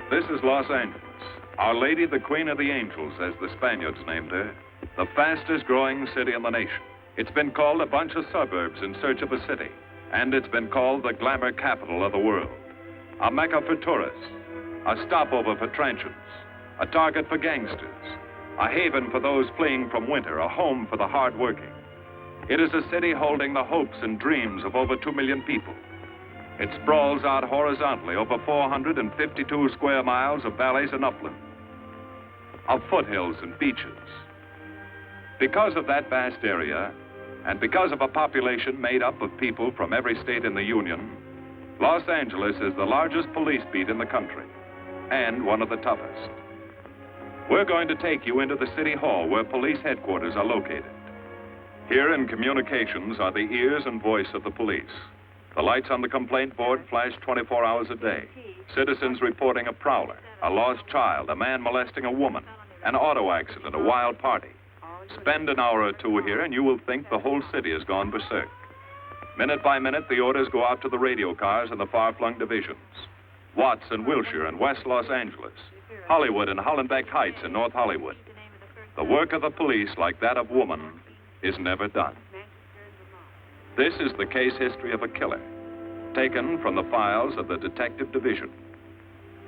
This is Los Angeles. Our Lady, the Queen of the Angels, as the Spaniards named her. The fastest growing city in the nation. It's been called a bunch of suburbs in search of a city. And it's been called the glamour capital of the world. A mecca for tourists. A stopover for transients. A target for gangsters. A haven for those fleeing from winter. A home for the hardworking. It is a city holding the hopes and dreams of over 2 million people. It sprawls out horizontally over 452 square miles of valleys and upland, of foothills and beaches. Because of that vast area, and because of a population made up of people from every state in the Union, Los Angeles is the largest police beat in the country, and one of the toughest. We're going to take you into the city hall where police headquarters are located. Here in communications are the ears and voice of the police. The lights on the complaint board flash 24 hours a day. Citizens reporting a prowler, a lost child, a man molesting a woman, an auto accident, a wild party. Spend an hour or two here and you will think the whole city has gone berserk. Minute by minute, the orders go out to the radio cars in the far-flung divisions. Watts and Wilshire and West Los Angeles. Hollywood and Hollenbeck Heights in North Hollywood. The work of the police, like that of woman, is never done. This is the case history of a killer, taken from the files of the Detective Division.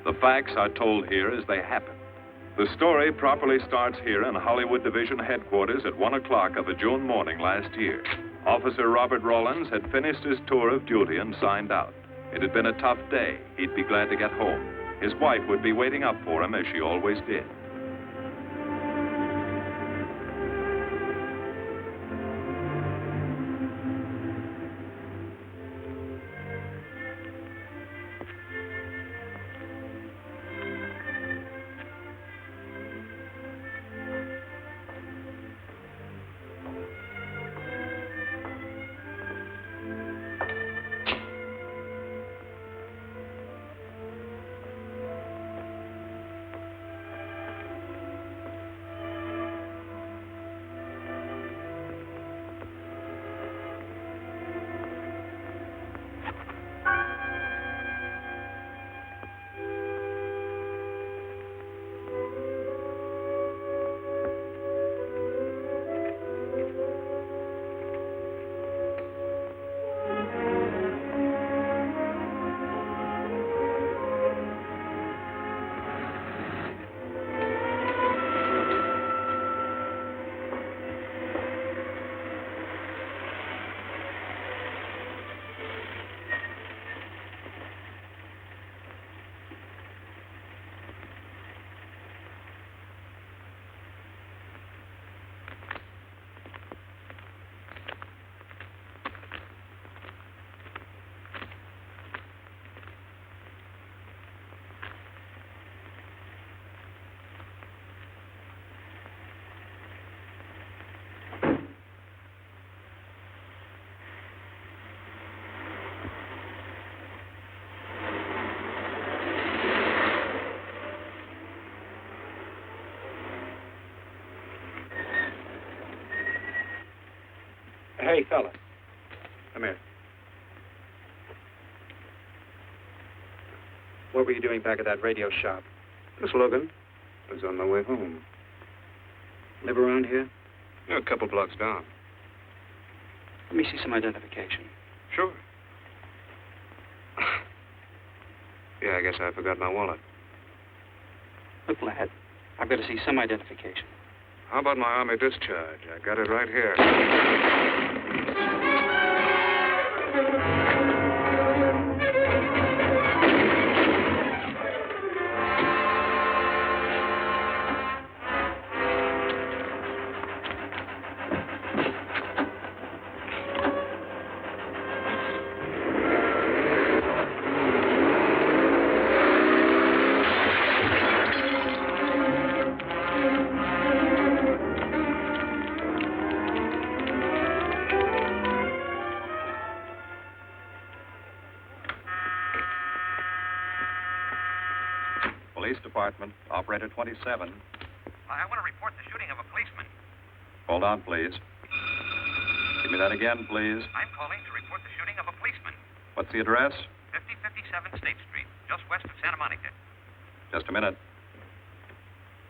The facts are told here as they happen. The story properly starts here in Hollywood Division headquarters at 1 o'clock of a June morning last year. Officer Robert Rawlins had finished his tour of duty and signed out. It had been a tough day. He'd be glad to get home. His wife would be waiting up for him as she always did. Hey, fella. Come here. What were you doing back at that radio shop? Just looking. I was on my way home. Live around here? Yeah, a couple blocks down. Let me see some identification. Sure. Yeah, I guess I forgot my wallet. Look, lad, I've got to see some identification. How about my Army discharge? I got it right here. Police Department, Operator 27. I want to report the shooting of a policeman. Hold on, please. Give me that again, please. I'm calling to report the shooting of a policeman. What's the address? 5057 State Street, just west of Santa Monica. Just a minute.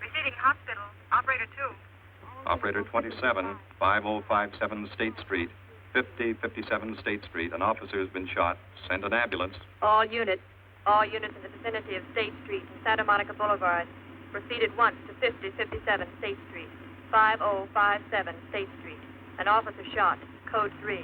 Receiving hospital. Operator 2. Operator 27, 5057 State Street, 5057 State Street. An officer has been shot. Send an ambulance. All units in the vicinity of State Street and Santa Monica Boulevard. Proceed at once to 5057 State Street, 5057 State Street. An officer shot. Code 3.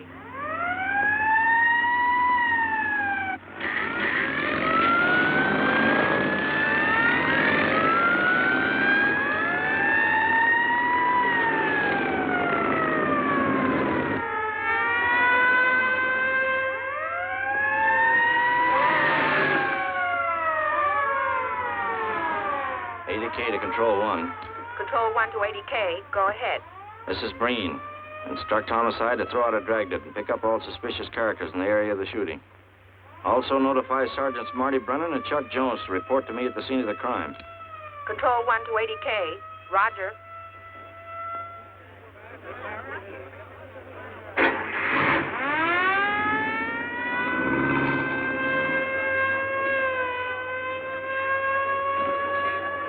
To Control 1. Control 1 to 80K. Go ahead. This is Breen. Instruct homicide to throw out a dragnet and pick up all suspicious characters in the area of the shooting. Also notify Sergeants Marty Brennan and Chuck Jones to report to me at the scene of the crime. Control 1 to 80K. Roger.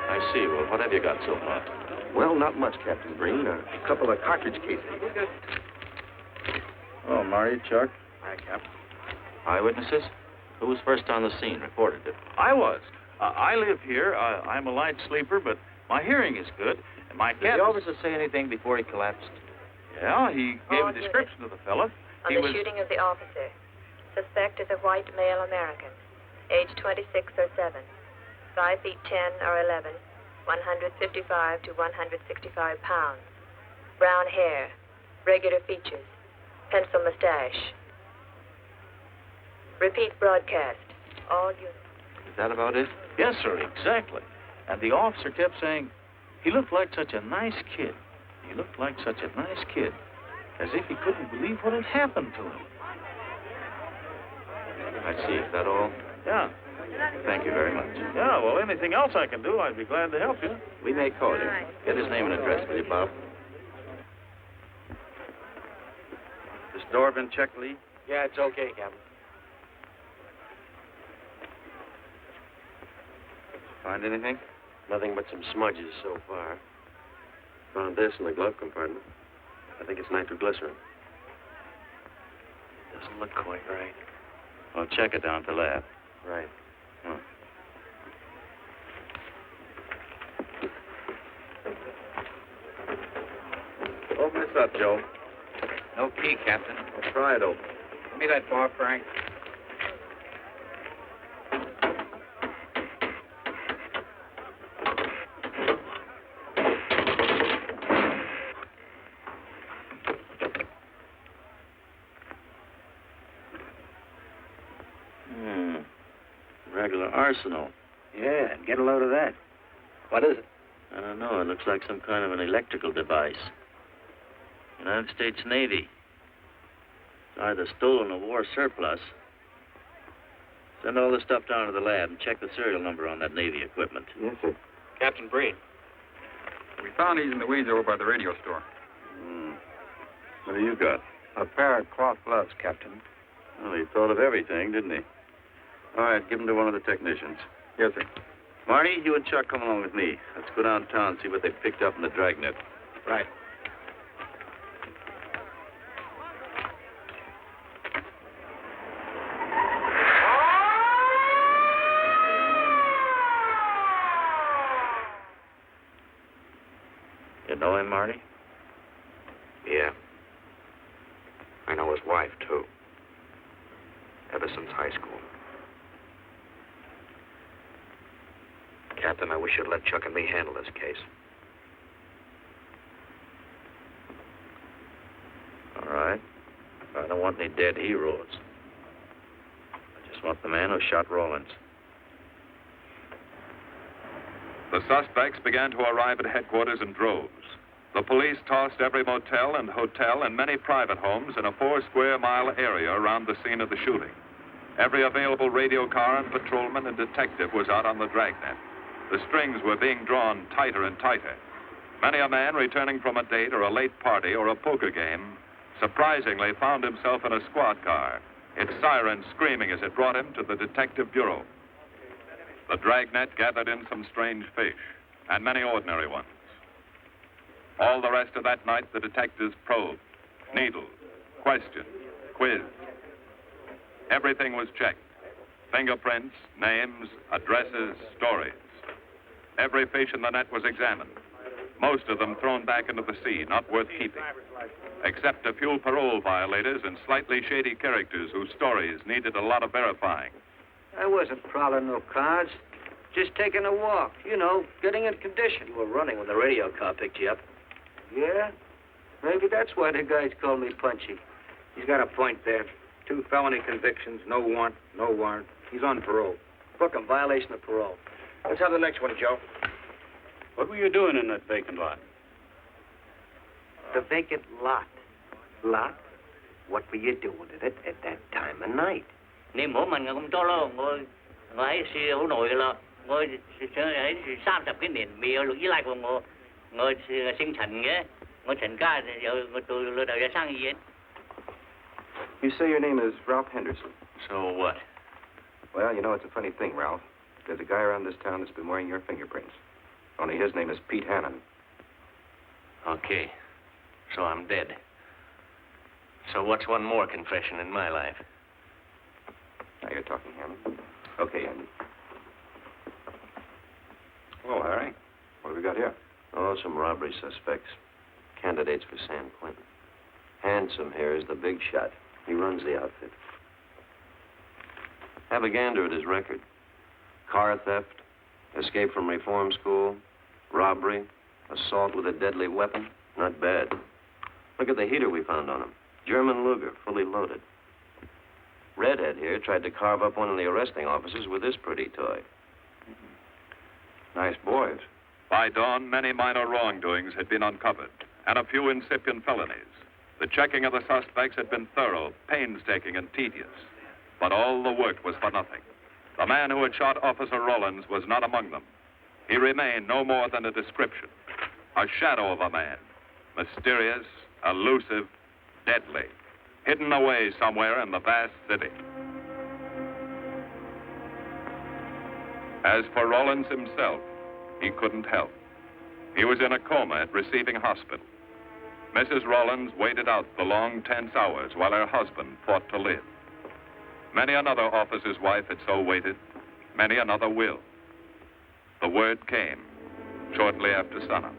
I see. Well, what have you got so far? Well, not much, Captain Breen. A couple of cartridge cases. Oh, Marty, Chuck. Hi, Cap. Eyewitnesses? Who was first on the scene? Reported it. I was. I live here. I'm a light sleeper, but my hearing is good. And my Did cat... the officer say anything before he collapsed? Yeah, he gave a description of the fella. On the shooting of the officer. Suspect is a white male American. Age 26 or 7. 5 feet 10 or 11. 155 to 165 pounds. Brown hair. Regular features. Pencil mustache. Repeat broadcast. All units. Is that about it? Yes, sir, exactly. And the officer kept saying, he looked like such a nice kid. He looked like such a nice kid. As if he couldn't believe what had happened to him. I see. Is that all? Yeah. Thank you very much. Yeah, well, anything else I can do, I'd be glad to help you. We may call you. Get his name and address, will you, Bob? This door been checked, Lee? Yeah, it's okay, Captain. Find anything? Nothing but some smudges so far. Found this in the glove compartment. I think it's nitroglycerin. Doesn't look quite right. Well, check it down at the lab. Right. Huh. Open this up, Joe. No key, Captain. I'll try it open. Give me that bar, Frank. Regular arsenal. Yeah, get a load of that. What is it? I don't know. It looks like some kind of an electrical device. United States Navy. It's either stolen or war surplus. Send all this stuff down to the lab and check the serial number on that Navy equipment. Yes, sir. Captain Breen. We found these in the weeds over by the radio store. What do you got? A pair of cloth gloves, Captain. Well, he thought of everything, didn't he? All right, give them to one of the technicians. Yes, sir. Marty, you and Chuck come along with me. Let's go downtown and see what they picked up in the dragnet. Right. You know him, Marty? Yeah. I know his wife, too. Ever since high school. Captain, I wish you'd let Chuck and me handle this case. All right. I don't want any dead heroes. I just want the man who shot Rawlins. The suspects began to arrive at headquarters in droves. The police tossed every motel and hotel and many private homes in a 4-square-mile area around the scene of the shooting. Every available radio car and patrolman and detective was out on the dragnet. The strings were being drawn tighter and tighter. Many a man returning from a date or a late party or a poker game surprisingly found himself in a squad car, its siren screaming as it brought him to the detective bureau. The dragnet gathered in some strange fish, and many ordinary ones. All the rest of that night, the detectives probed, needled, questioned, quizzed. Everything was checked. Fingerprints, names, addresses, stories. Every fish in the net was examined. Most of them thrown back into the sea, not worth keeping. Except a few parole violators and slightly shady characters whose stories needed a lot of verifying. I wasn't prowling no cars. Just taking a walk, you know, getting in condition. You were running when the radio car picked you up. Yeah? Maybe that's why the guys call me Punchy. He's got a point there. 2 felony convictions, no warrant, no warrant. He's on parole. Book him, violation of parole. Let's have the next one, Joe. What were you doing in that vacant lot? The vacant lot. Lot? What were you doing in it at that time of night? Nếu mỗi mình cũng cho lo ngồi ngồi siêu nổi là ngồi ấy 30 cái年 bị lúc ý lại của ngồi sinh thành nghe ngồi thành ca rồi ngồi tôi lừa đảo sang gì. You say your name is Ralph Henderson. So what? Well, you know, it's a funny thing, Ralph. There's a guy around this town that's been wearing your fingerprints. Only his name is Pete Hannon. Okay. So I'm dead. So what's one more confession in my life? Now you're talking, Hannon. Okay, Andy. Oh, Harry. What have we got here? Oh, some robbery suspects. Candidates for San Quentin. Handsome here is the big shot. He runs the outfit. Have a gander at his record. Car theft, escape from reform school, robbery, assault with a deadly weapon. Not bad. Look at the heater we found on him. German Luger, fully loaded. Redhead here tried to carve up one of the arresting officers with this pretty toy. Nice boys. By dawn, many minor wrongdoings had been uncovered, and a few incipient felonies. The checking of the suspects had been thorough, painstaking, and tedious. But all the work was for nothing. The man who had shot Officer Rollins was not among them. He remained no more than a description, a shadow of a man, mysterious, elusive, deadly, hidden away somewhere in the vast city. As for Rollins himself, he couldn't help. He was in a coma at receiving hospital. Mrs. Rollins waited out the long, tense hours while her husband fought to live. Many another officer's wife had so waited. Many another will. The word came shortly after sunup.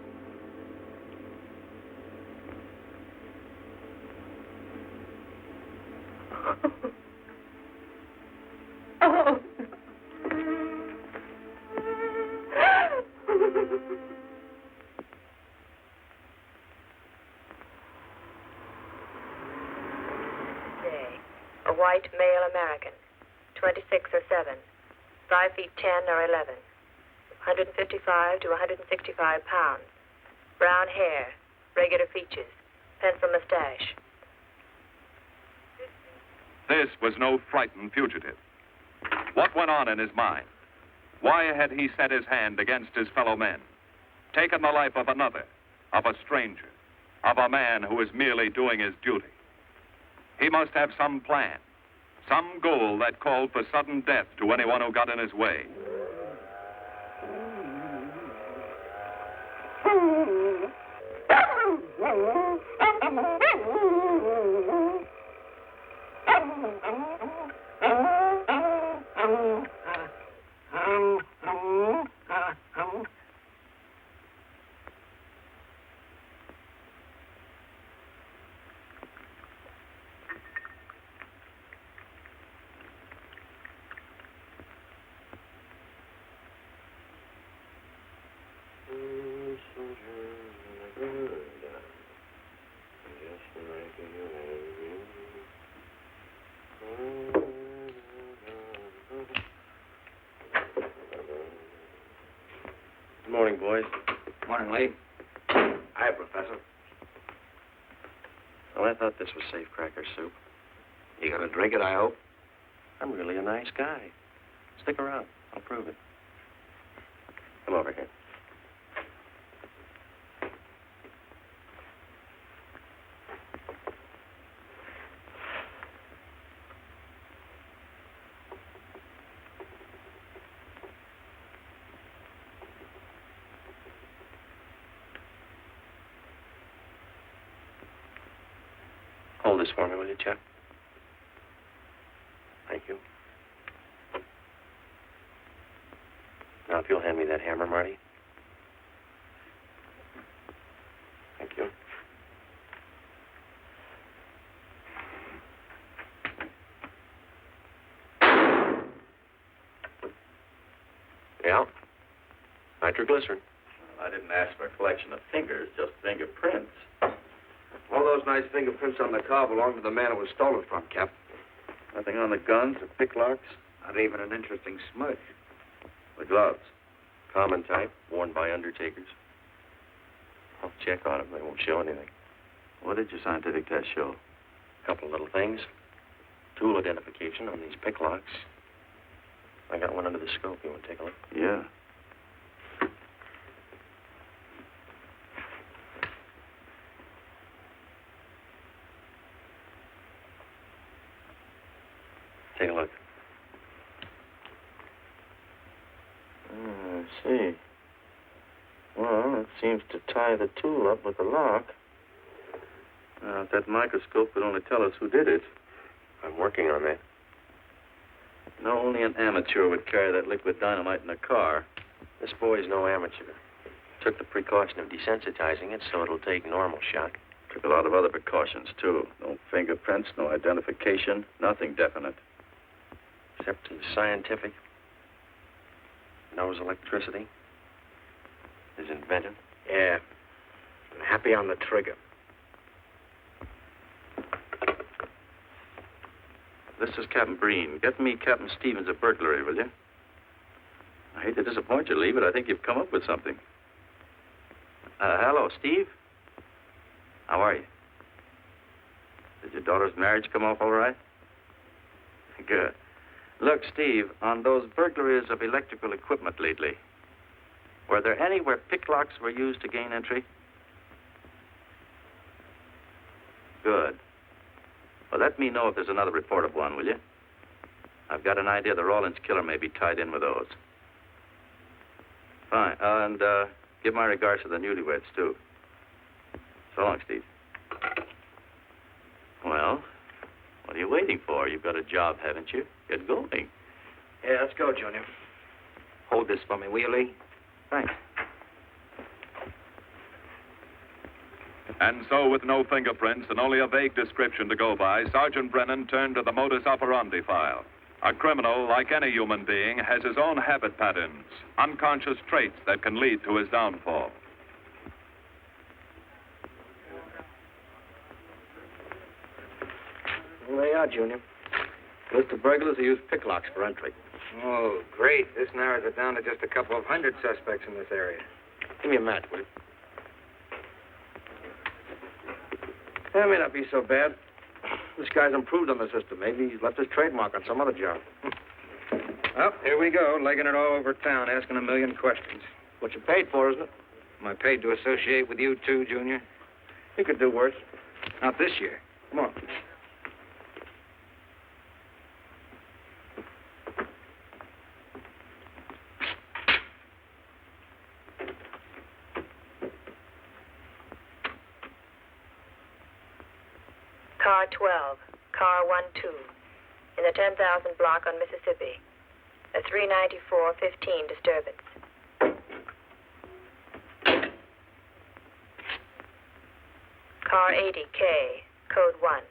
Oh. A white male American, 26 or 7, 5 feet 10 or 11, 155 to 165 pounds, brown hair, regular features, pencil mustache. This was no frightened fugitive. What went on in his mind? Why had he set his hand against his fellow men, taken the life of another, of a stranger, of a man who was merely doing his duty? He must have some plan, some goal that called for sudden death to anyone who got in his way. Good morning, boys. Morning, Lee. Hi, Professor. Well, I thought this was safe-cracker soup. You gonna drink it, I hope? I'm really a nice guy. Stick around. I'll prove it. Come over here. Hold this for me, will you, Chuck? Thank you. Now, if you'll hand me that hammer, Marty. Thank you. Yeah. Nitroglycerin. I didn't ask for a collection of fingers, just fingerprints. All those nice fingerprints on the car belong to the man it was stolen from, Cap. Nothing on the guns or picklocks? Not even an interesting smudge. The gloves? Common type, worn by undertakers. I'll check on them. They won't show anything. What did your scientific test show? A couple of little things. Tool identification on these picklocks. I got one under the scope. You want to take a look? Yeah. Take a look. I see. Well, it seems to tie the tool up with the lock. If that microscope would only tell us who did it. I'm working on that. No, only an amateur would carry that liquid dynamite in a car. This boy's no amateur. Took the precaution of desensitizing it so it'll take normal shock. Took a lot of other precautions, too. No fingerprints, no identification, nothing definite. Except he's scientific. Knows electricity. Is inventive. Yeah. I'm happy on the trigger. This is Captain Breen. Get me Captain Stevens of burglary, will you? I hate to disappoint you, Lee, but I think you've come up with something. Hello, Steve? How are you? Did your daughter's marriage come off all right? Good. Look, Steve, on those burglaries of electrical equipment lately, were there any where picklocks were used to gain entry? Good. Well, let me know if there's another report of one, will you? I've got an idea the Rawlins killer may be tied in with those. Fine. And give my regards to the newlyweds, too. So long, Steve. Well, what are you waiting for? You've got a job, haven't you? Get going. Yeah, let's go, Junior. Hold this for me, will you, Lee? Thanks. And so, with no fingerprints and only a vague description to go by, Sergeant Brennan turned to the modus operandi file. A criminal, like any human being, has his own habit patterns, unconscious traits that can lead to his downfall. Well, there you are, Junior. List of burglars who use picklocks for entry. Oh, great. This narrows it down to just a couple of hundred suspects in this area. Give me a match, will you? That may not be so bad. This guy's improved on the system. Maybe he's left his trademark on some other job. Well, here we go, legging it all over town, asking a million questions. What you paid for, isn't it? Am I paid to associate with you, too, Junior? You could do worse. Not this year. Come on. Car 12, car 12, in the 10,000 block on Mississippi. A 394-15 disturbance. Car 80K, code 1.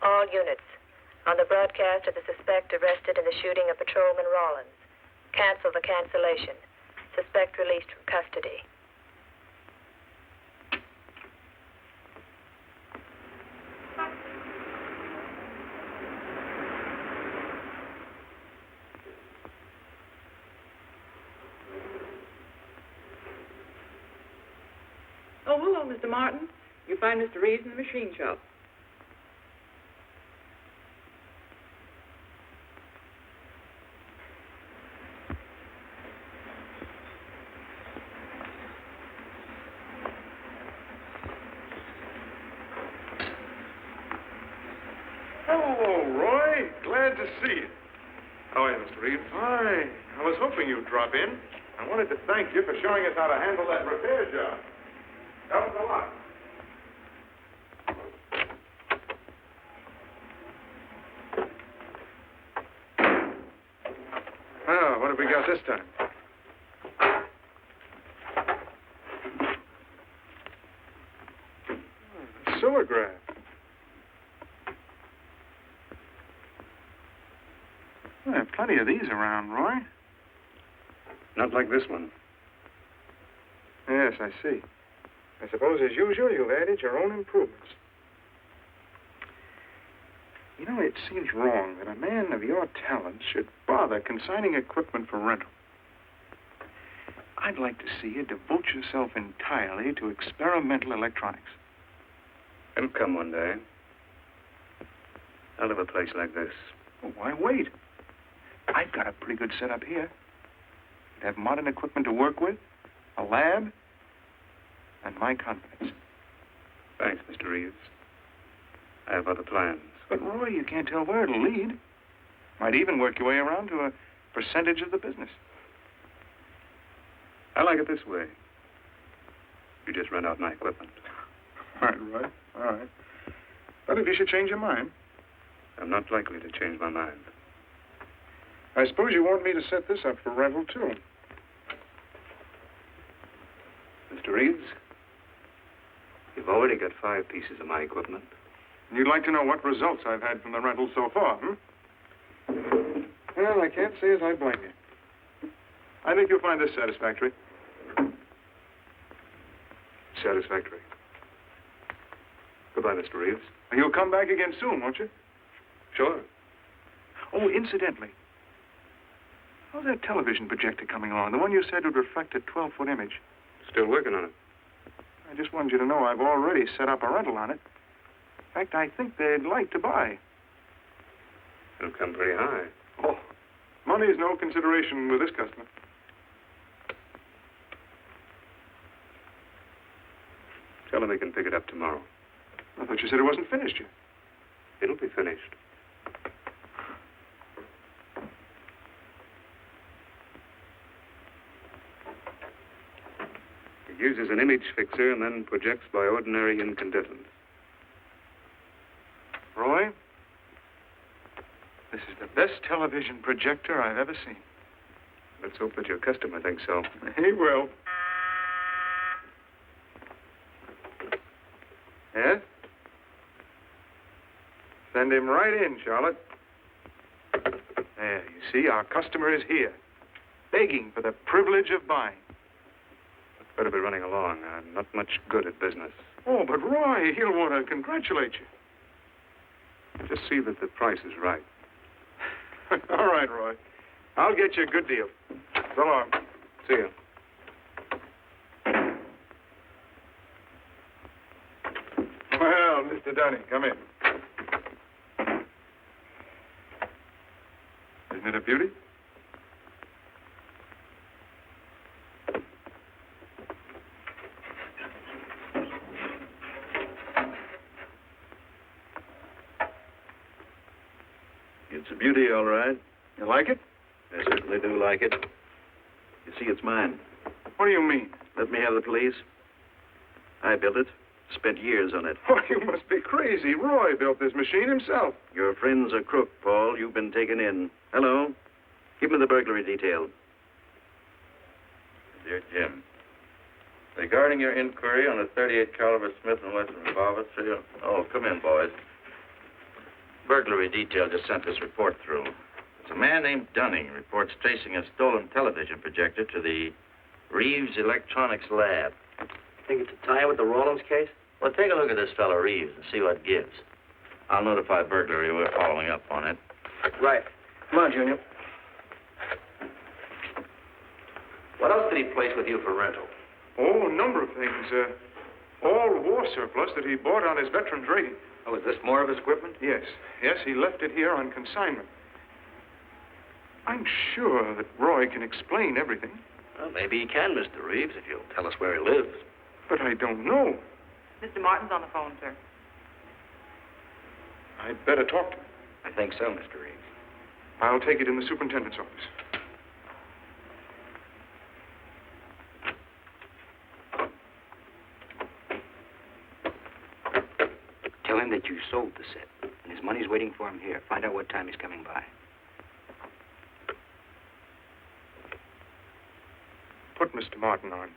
All units. On the broadcast of the suspect arrested in the shooting of Patrolman Rawlins. Cancel the cancellation. Suspect released from custody. Oh, hello, Mr. Martin. You find Mr. Reeves in the machine shop. Hello, Roy. Glad to see you. How are you, Mr. Reeves? Fine. I was hoping you'd drop in. I wanted to thank you for showing us how to handle that repair job. Helped a lot. Oh, what have we got this time? Sewer graph. There are plenty of these around, Roy. Not like this one. Yes, I see. I suppose, as usual, you've added your own improvements. You know, it seems wrong that a man of your talents should bother consigning equipment for rental. I'd like to see you devote yourself entirely to experimental electronics. It'll come one day. Out of a place like this. Well, why wait? I've got a pretty good setup here. You'd have modern equipment to work with, a lab, and my confidence. Thanks, Mr. Reeves. I have other plans. But, Roy, you can't tell where it'll lead. Might even work your way around to a percentage of the business. I like it this way. You just rent out my equipment. All right, Roy. All right. But if you should change your mind. I'm not likely to change my mind. I suppose you want me to set this up for rental, too. Mr. Reeves, you've already got 5 pieces of my equipment. And you'd like to know what results I've had from the rental so far, Well, I can't say as I blame you. I think you'll find this satisfactory. Satisfactory. Goodbye, Mr. Reeves. And you'll come back again soon, won't you? Sure. Oh, incidentally, how's that television projector coming along? The one you said would reflect a 12-foot image. Still working on it. I just wanted you to know I've already set up a rental on it. In fact, I think they'd like to buy. It'll come pretty high. Oh, money's no consideration with this customer. Tell him he can pick it up tomorrow. I thought you said it wasn't finished yet. It'll be finished. It uses an image fixer and then projects by ordinary incandescents. Roy, this is the best television projector I've ever seen. Let's hope that your customer thinks so. He will. Yes? Send him right in, Charlotte. There, you see, our customer is here, begging for the privilege of buying. Better be running along. I'm not much good at business. Oh, but Roy, he'll want to congratulate you. Just see that the price is right. All right, Roy. I'll get you a good deal. So long. See you. Well, Mr. Dunning, come in. Isn't it a beauty? It's a beauty, all right. You like it? I certainly do like it. You see, it's mine. What do you mean? Let me have the police. I built it. Spent years on it. Oh, you must be crazy. Roy built this machine himself. Your friend's a crook, Paul. You've been taken in. Hello? Give me the burglary detail. Dear Jim, regarding your inquiry on a .38 caliber Smith & Wesson revolver, come in, boys. Burglary detail just sent this report through. It's a man named Dunning reports tracing a stolen television projector to the Reeves Electronics Lab. Think it's a tie with the Rawlins case? Well, take a look at this fellow Reeves and see what gives. I'll notify burglary we're following up on it. Right. Come on, Junior. What else did he place with you for rental? Oh, a number of things. All war surplus that he bought on his veterans rating. Oh, is this more of his equipment? Yes. Yes, he left it here on consignment. I'm sure that Roy can explain everything. Well, maybe he can, Mr. Reeves, if you'll tell us where he lives. But I don't know. Mr. Martin's on the phone, sir. I'd better talk to him. I think so, Mr. Reeves. I'll take it in the superintendent's office. Tell him that you sold the set, and his money's waiting for him here. Find out what time he's coming by. Put Mr. Martin on.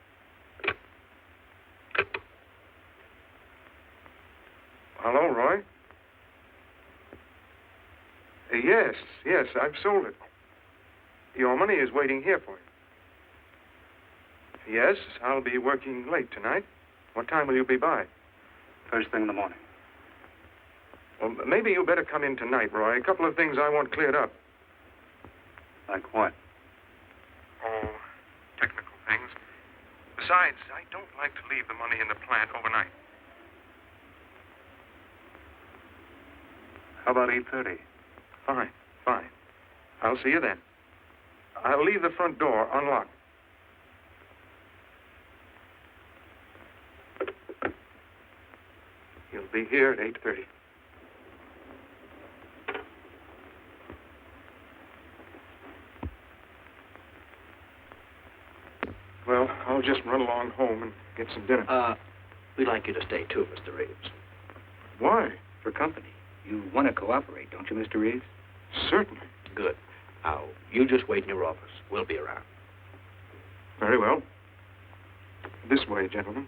Hello, Roy? Yes, I've sold it. Your money is waiting here for you. Yes, I'll be working late tonight. What time will you be by? First thing in the morning. Well, maybe you better come in tonight, Roy. A couple of things I want cleared up. Like what? Oh, technical things. Besides, I don't like to leave the money in the plant overnight. How about 8:30? Fine. I'll see you then. I'll leave the front door unlocked. You'll be here at 8:30. Well, I'll just run along home and get some dinner. We'd like you to stay too, Mr. Reeves. Why? For company. You want to cooperate, don't you, Mr. Reeves? Certainly. Good. Now, you just wait in your office. We'll be around. Very well. This way, gentlemen.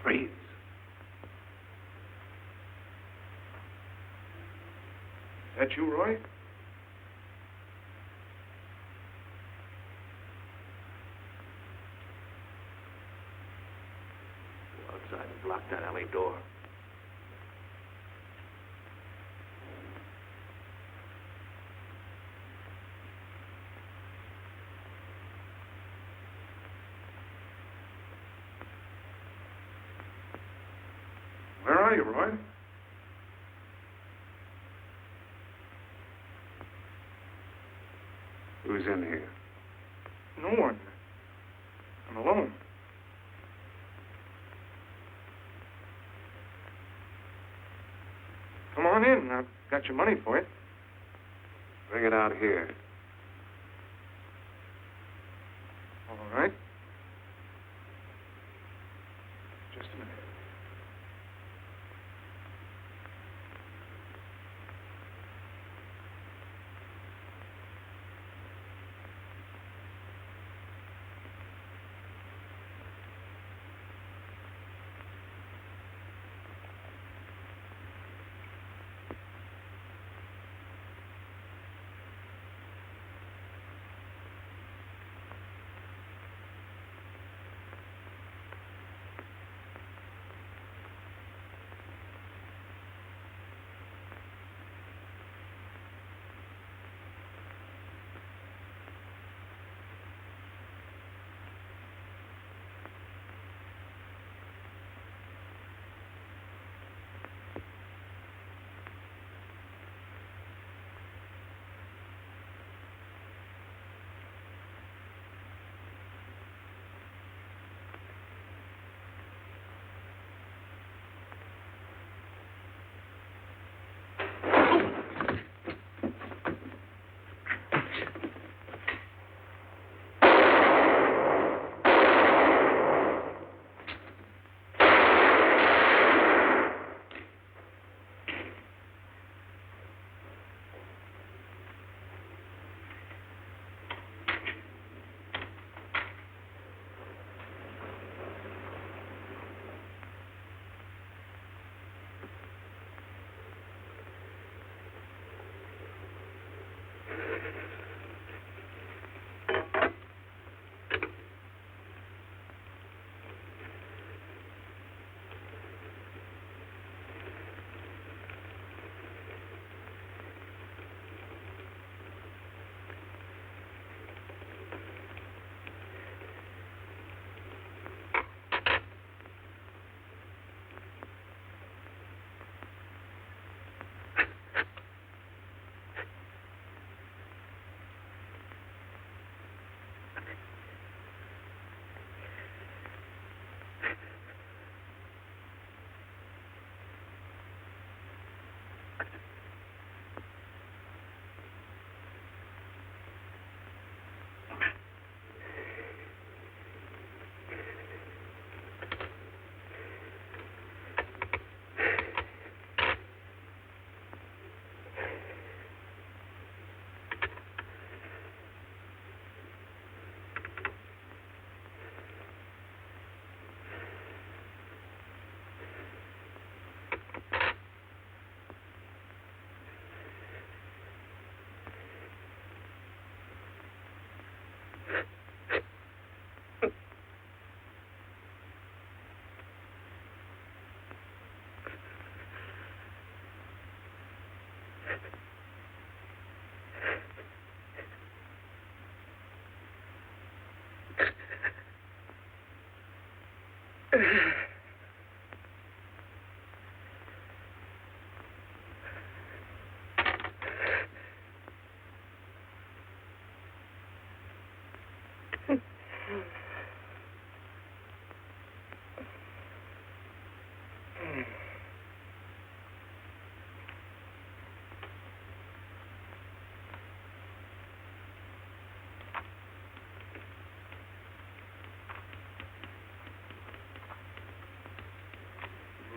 Reeves. That you, Roy? Go outside and block that alley door. Where are you, Roy? Who's in here? No one. I'm alone. Come on in. I've got your money for you. Bring it out here. All right. Just a minute.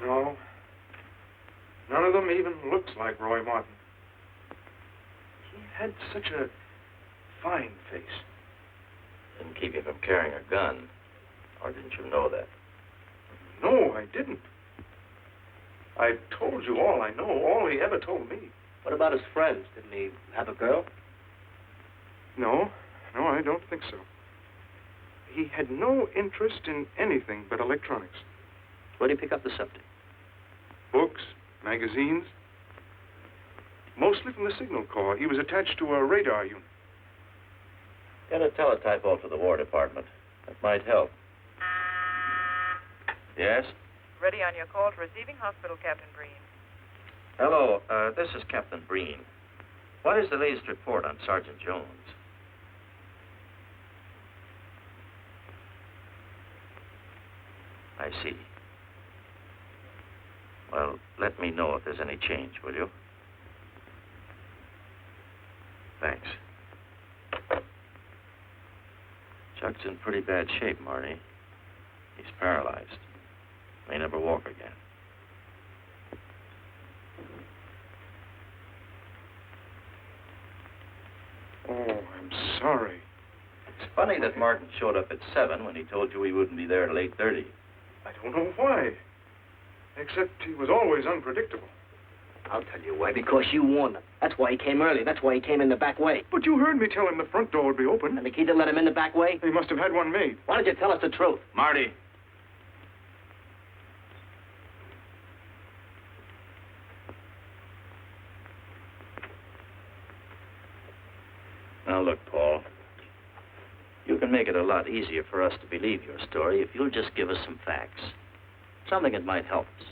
No. None of them even looks like Roy Martin. He had such a fine face. Didn't keep you from carrying a gun. Or didn't you know that? No, I didn't. I told you all I know, all he ever told me. What about his friends? Didn't he have a girl? No, I don't think so. He had no interest in anything but electronics. Where did he pick up the subject? Books, magazines. Mostly from the Signal Corps. He was attached to a radar unit. Get a teletype off to the War Department. That might help. Yes? Ready on your call to receiving hospital, Captain Breen. Hello, this is Captain Breen. What is the latest report on Sergeant Jones? I see. Well, let me know if there's any change, will you? Thanks. Chuck's in pretty bad shape, Marty. He's paralyzed. May never walk again. Oh, I'm sorry. It's funny that Martin showed up at 7 when he told you he wouldn't be there till 8:30. I don't know why. Except he was always unpredictable. I'll tell you why. Because you warned him. That's why he came early. That's why he came in the back way. But you heard me tell him the front door would be open. And the key didn't let him in the back way? He must have had one made. Why don't you tell us the truth? Marty. Now, look, Paul. You can make it a lot easier for us to believe your story if you'll just give us some facts. Something that might help us.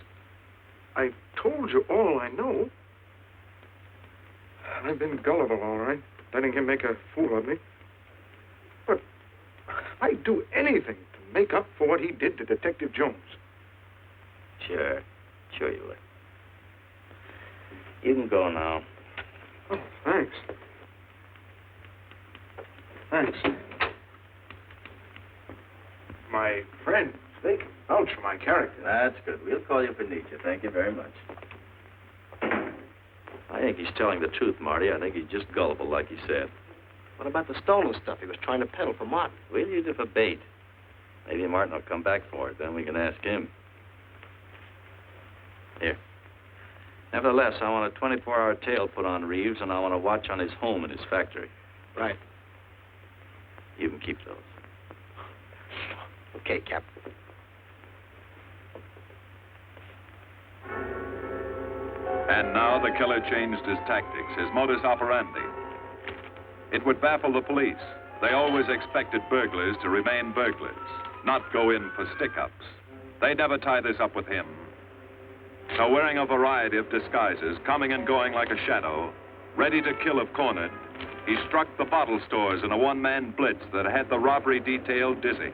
I told you all I know. I've been gullible, all right, letting him make a fool of me. But I'd do anything to make up for what he did to Detective Jones. Sure you would. You can go now. Oh, thanks. Thanks. My friend, they can vouch for my character. That's good. We'll call you if we need you. Thank you very much. I think he's telling the truth, Marty. I think he's just gullible, like he said. What about the stolen stuff he was trying to peddle for Martin? We'll use it for bait. Maybe Martin will come back for it. Then we can ask him. Here. Nevertheless, I want a 24-hour tail put on Reeves, and I want to watch on his home and his factory. Right. You can keep those. Okay, Captain. And now the killer changed his tactics, his modus operandi. It would baffle the police. They always expected burglars to remain burglars, not go in for stick-ups. They'd never tie this up with him. So wearing a variety of disguises, coming and going like a shadow, ready to kill if cornered, he struck the bottle stores in a one-man blitz that had the robbery detail dizzy.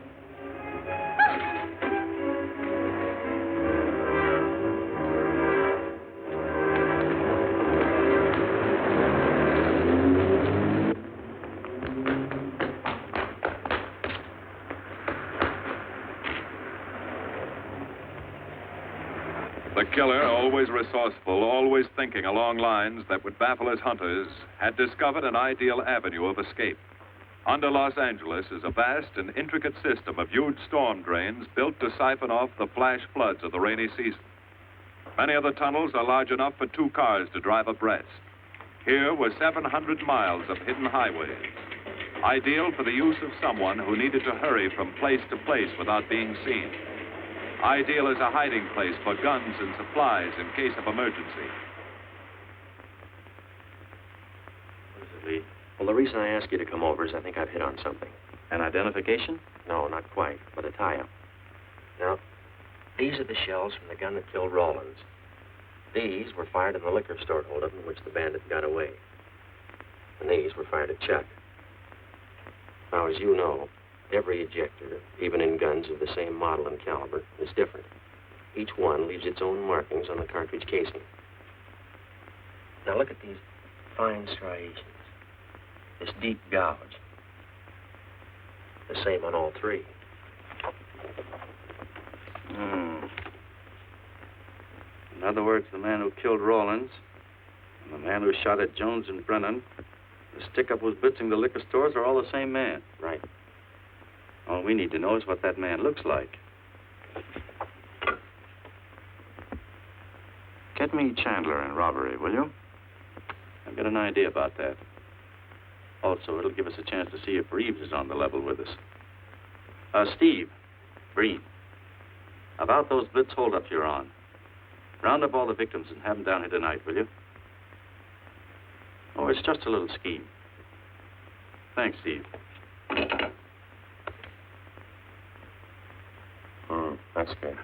The killer, always resourceful, always thinking along lines that would baffle his hunters, had discovered an ideal avenue of escape. Under Los Angeles is a vast and intricate system of huge storm drains built to siphon off the flash floods of the rainy season. Many of the tunnels are large enough for 2 cars to drive abreast. Here were 700 miles of hidden highways, ideal for the use of someone who needed to hurry from place to place without being seen. Ideal as a hiding place for guns and supplies in case of emergency. What does it mean? Well, the reason I asked you to come over is I think I've hit on something. An identification? No, not quite, but a tie-up. Now, These are the shells from the gun that killed Rawlins. These were fired in the liquor store holdup in which the bandit got away. And these were fired at Chuck. Now, as you know, every ejector, even in guns of the same model and caliber, is different. Each one leaves its own markings on the cartridge casing. Now, look at these fine striations. This deep gouge. The same on all three. In other words, the man who killed Rawlins and the man who shot at Jones and Brennan, the stick-up who's blitzing the liquor stores are all the same man. Right. All we need to know is what that man looks like. Get me Chandler in robbery, will you? I've got an idea about that. Also, it'll give us a chance to see if Reeves is on the level with us. Steve, Breen, about those blitz holdups you're on. Round up all the victims and have them down here tonight, will you? Oh, it's just a little scheme. Thanks, Steve. That's good.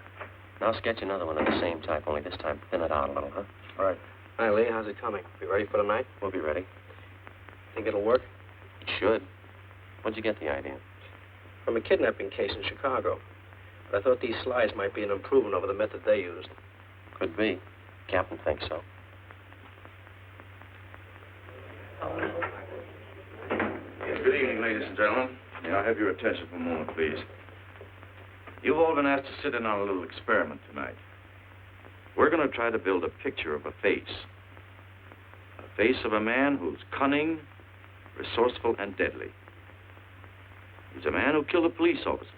Now sketch another one of the same type, only this time thin it out a little, huh? All right. Hi, Lee. How's it coming? Be ready for tonight? We'll be ready. Think it'll work? It should. Where'd you get the idea? From a kidnapping case in Chicago. But I thought these slides might be an improvement over the method they used. Could be. Captain thinks so. Yes, good evening, ladies and gentlemen. May I have your attention for a moment, please? You've all been asked to sit in on a little experiment tonight. We're going to try to build a picture of a face. A face of a man who's cunning, resourceful, and deadly. He's a man who killed a police officer.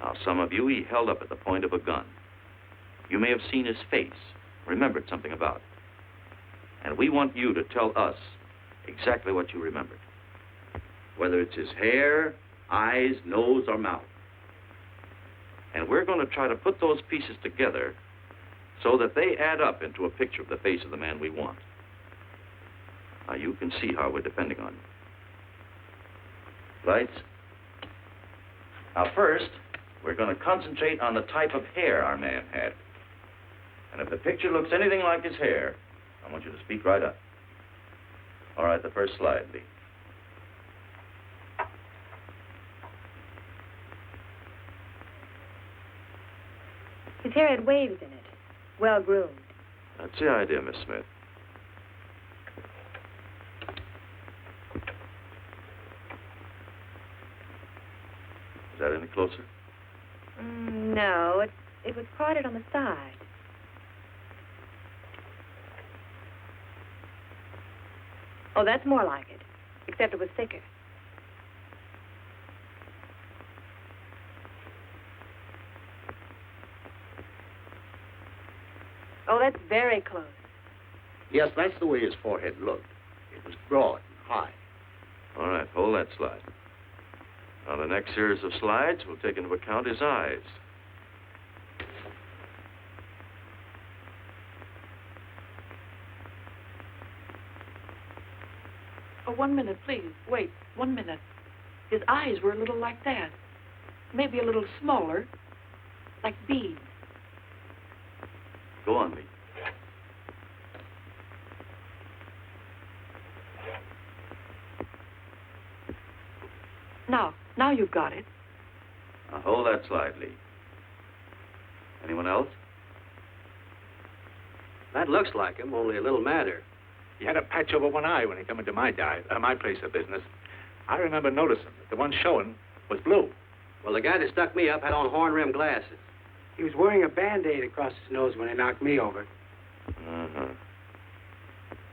Now, some of you he held up at the point of a gun. You may have seen his face, remembered something about it. And we want you to tell us exactly what you remembered. Whether it's his hair, eyes, nose, or mouth. And we're going to try to put those pieces together so that they add up into a picture of the face of the man we want. Now, you can see how we're depending on you. Lights. Now, first, we're going to concentrate on the type of hair our man had. And if the picture looks anything like his hair, I want you to speak right up. All right, the first slide, Lee. His hair had waves in it, well groomed. That's the idea, Miss Smith. Is that any closer? No, it was parted on the side. Oh, that's more like it, except it was thicker. Oh, that's very close. Yes, that's the way his forehead looked. It was broad and high. All right, hold that slide. Now, the next series of slides will take into account his eyes. Oh, 1 minute, please. Wait, 1 minute. His eyes were a little like that. Maybe a little smaller, like beads. Go on, Lee. Now you've got it. Now, hold that slide, Lee. Anyone else? That looks like him, only a little madder. He had a patch over one eye when he come into my place of business. I remember noticing that the one showing was blue. Well, the guy that stuck me up had on horn-rimmed glasses. He was wearing a Band-Aid across his nose when he knocked me over. Uh-huh.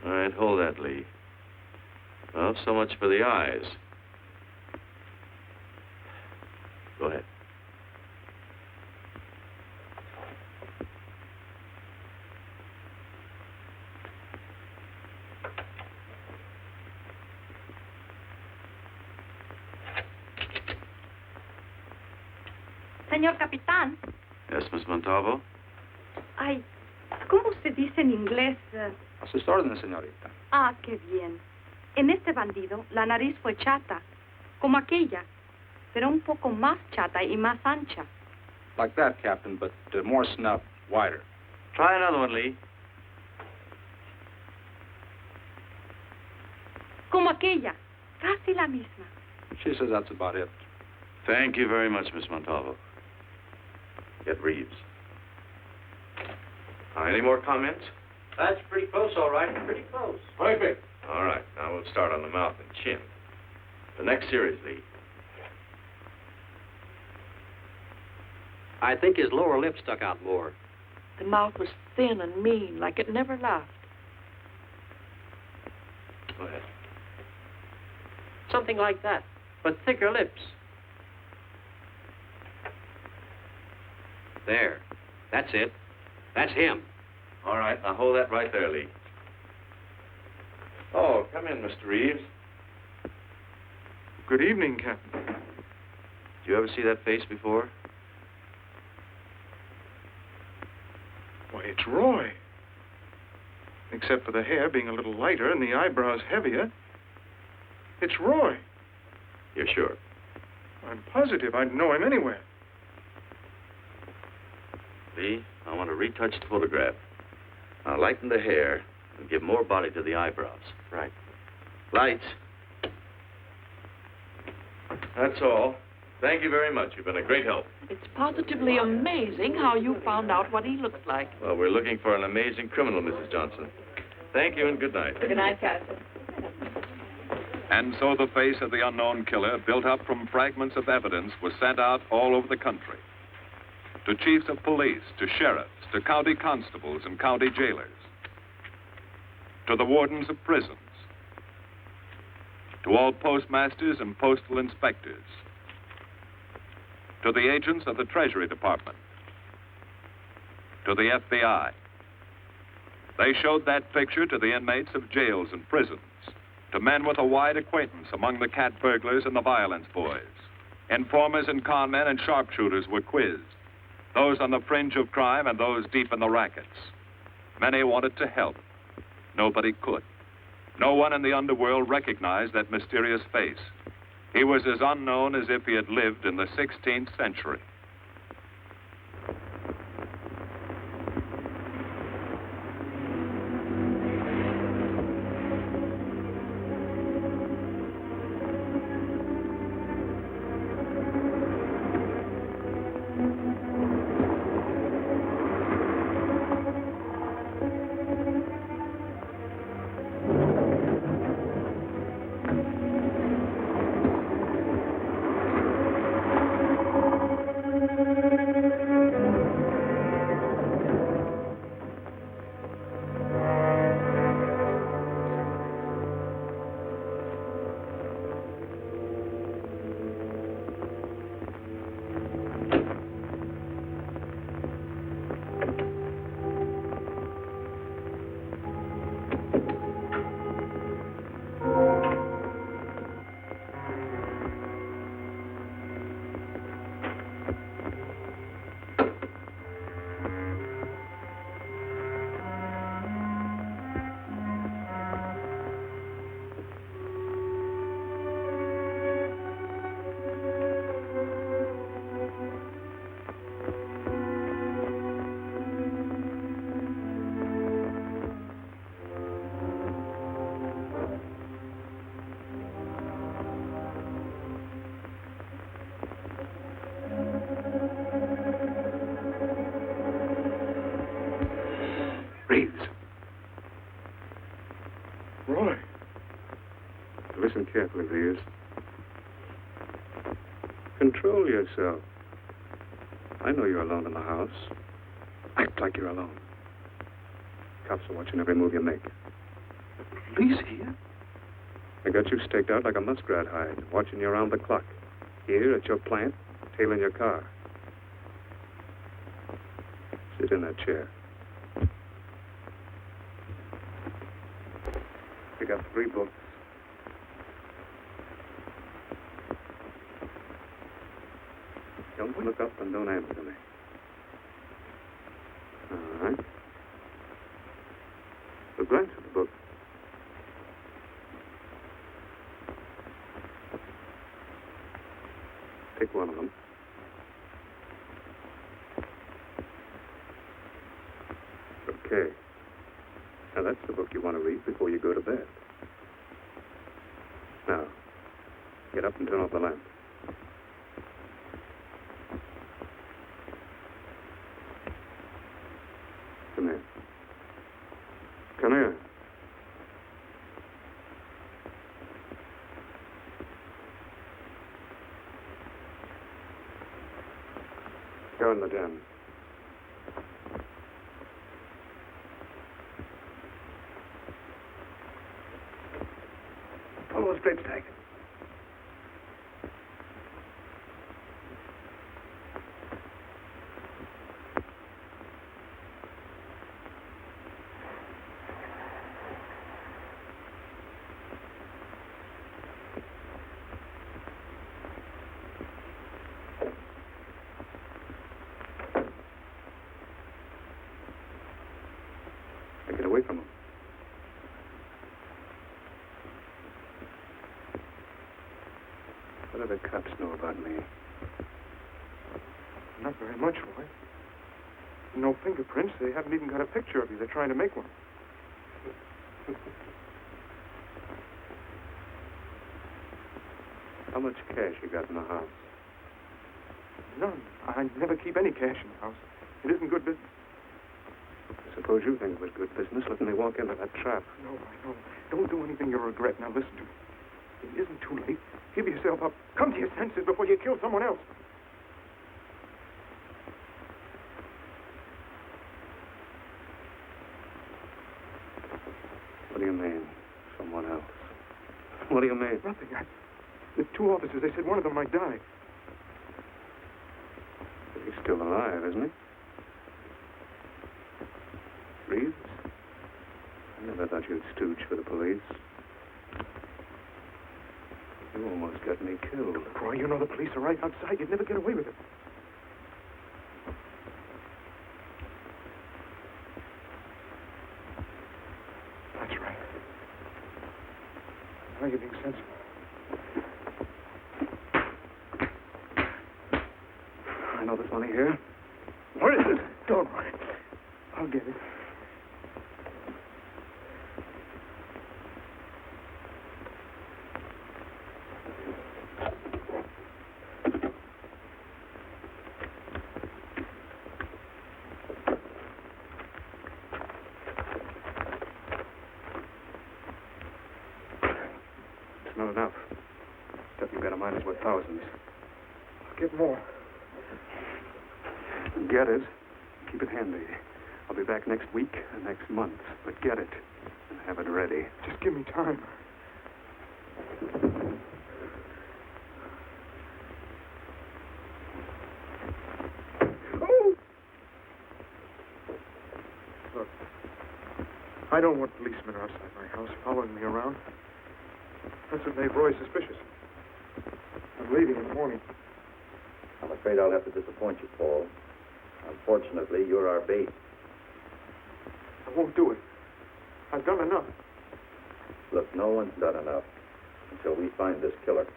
All right, hold that, Lee. Well, so much for the eyes. Go ahead. Señor Capitán. Yes, Miss Montalvo? Ay, ¿cómo se dice en inglés? A sus órdenes, señorita. Ah, qué bien. En este bandido, la nariz fue chata, como aquella, pero un poco más chata y más ancha. Like that, Captain, but more snubbed, wider. Try another one, Lee. Como aquella. Casi la misma. She says that's about it. Thank you very much, Miss Montalvo. Get Reeves. Any more comments? That's pretty close, all right. Pretty close. Perfect. All right, now we'll start on the mouth and chin. The next series, Lee. I think his lower lip stuck out more. The mouth was thin and mean, like it never laughed. Go ahead. Something like that, but thicker lips. There. That's it. That's him. All right, now hold that right there, Lee. Oh, come in, Mr. Reeves. Good evening, Captain. Did you ever see that face before? Why, it's Roy. Except for the hair being a little lighter and the eyebrows heavier. It's Roy. You're sure? I'm positive I'd know him anywhere. Lee, I want to retouch the photograph. Now lighten the hair and give more body to the eyebrows. Right. Lights. That's all. Thank you very much. You've been a great help. It's positively amazing how you found out what he looks like. Well, we're looking for an amazing criminal, Mrs. Johnson. Thank you and good night. Good night, Captain. And so the face of the unknown killer, built up from fragments of evidence, was sent out all over the country. To chiefs of police, to sheriffs, to county constables and county jailers, to the wardens of prisons, to all postmasters and postal inspectors, to the agents of the Treasury Department, to the FBI. They showed that picture to the inmates of jails and prisons, to men with a wide acquaintance among the cat burglars and the violence boys. Informers and conmen and sharpshooters were quizzed, those on the fringe of crime and those deep in the rackets. Many wanted to help. Nobody could. No one in the underworld recognized that mysterious face. He was as unknown as if he had lived in the 16th century. Reeves. Roy. Listen carefully, Reeves. Control yourself. I know you're alone in the house. Act like you're alone. Cops are watching every move you make. Police here? They got you staked out like a muskrat hide, watching you around the clock. Here at your plant, tailing your car. Sit in that chair. We got 3 books. Don't look up and don't answer me. All right. So glance at the book. Take one of them. Okay. Now, that's the book you want to read before you go to bed. Now, get up and turn off the lamp. Come here. Come here. Go in the den. Follow the straight stack. Now get away from him. What do the cops know about me? Not very much, Roy. No fingerprints. They haven't even got a picture of you. They're trying to make one. How much cash you got in the house? None. I never keep any cash in the house. It isn't good business. I suppose you think it was good business letting me walk into that trap. No, I know. Don't do anything you'll regret. Now listen to me. It isn't too late. Give yourself up. Come to your senses before you kill someone else. What do you mean, someone else? What do you mean? Nothing. There's two officers. They said one of them might die. But he's still alive, isn't he? Reeves? I never thought you'd stooge for the police. You almost got me killed. Look, Roy, you know the police are right outside. You'd never get away with it. That's right. Now you're being sensible. I know there's money here. Where is it? Don't worry. I'll get it. It's not enough. Stuff you've got in mind is worth thousands. I'll get more. Get it. Keep it handy. I'll be back next week and next month. But get it and have it ready. Just give me time. Oh! Look, I don't want policemen outside my house following me around. That's what made Roy suspicious. I'm leaving in the morning. I'm afraid I'll have to disappoint you, Paul. Unfortunately, you're our bait. I won't do it. I've done enough. Look, no one's done enough until we find this killer.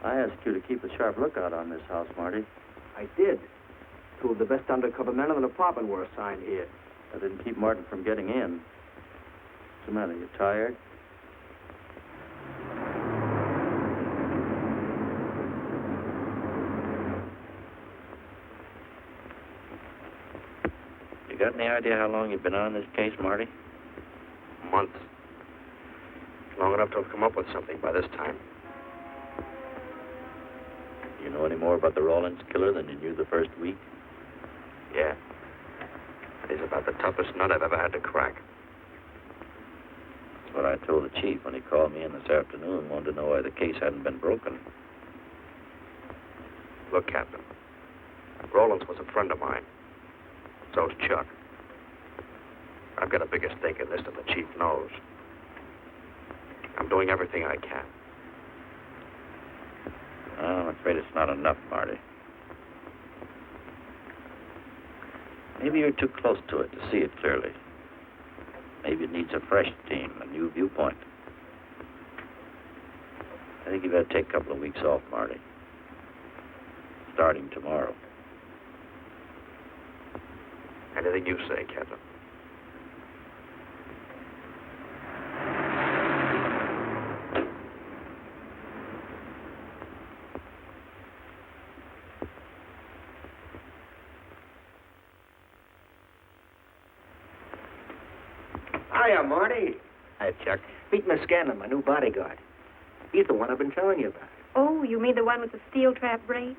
I asked you to keep a sharp lookout on this house, Marty. I did. Two of the best undercover men in the department were assigned here. I didn't keep Martin from getting in. What's the matter? You tired? You got any idea how long you've been on this case, Marty? Months. Long enough to have come up with something by this time. You know any more about the Rawlins killer than you knew the first week? Yeah. He's about the toughest nut I've ever had to crack. That's what I told the chief when he called me in this afternoon, wanted to know why the case hadn't been broken. Look, Captain. Rollins was a friend of mine. So's Chuck. I've got a bigger stake in this than the chief knows. I'm doing everything I can. I'm afraid it's not enough, Marty. Maybe you're too close to it to see it clearly. Maybe it needs a fresh team, a new viewpoint. I think you better take a couple of weeks off, Marty. Starting tomorrow. Anything you say, Captain. Hiya, Marty. Hi, Chuck. Meet Miss Scanlon, my new bodyguard. He's the one I've been telling you about. Oh, you mean the one with the steel trap brain?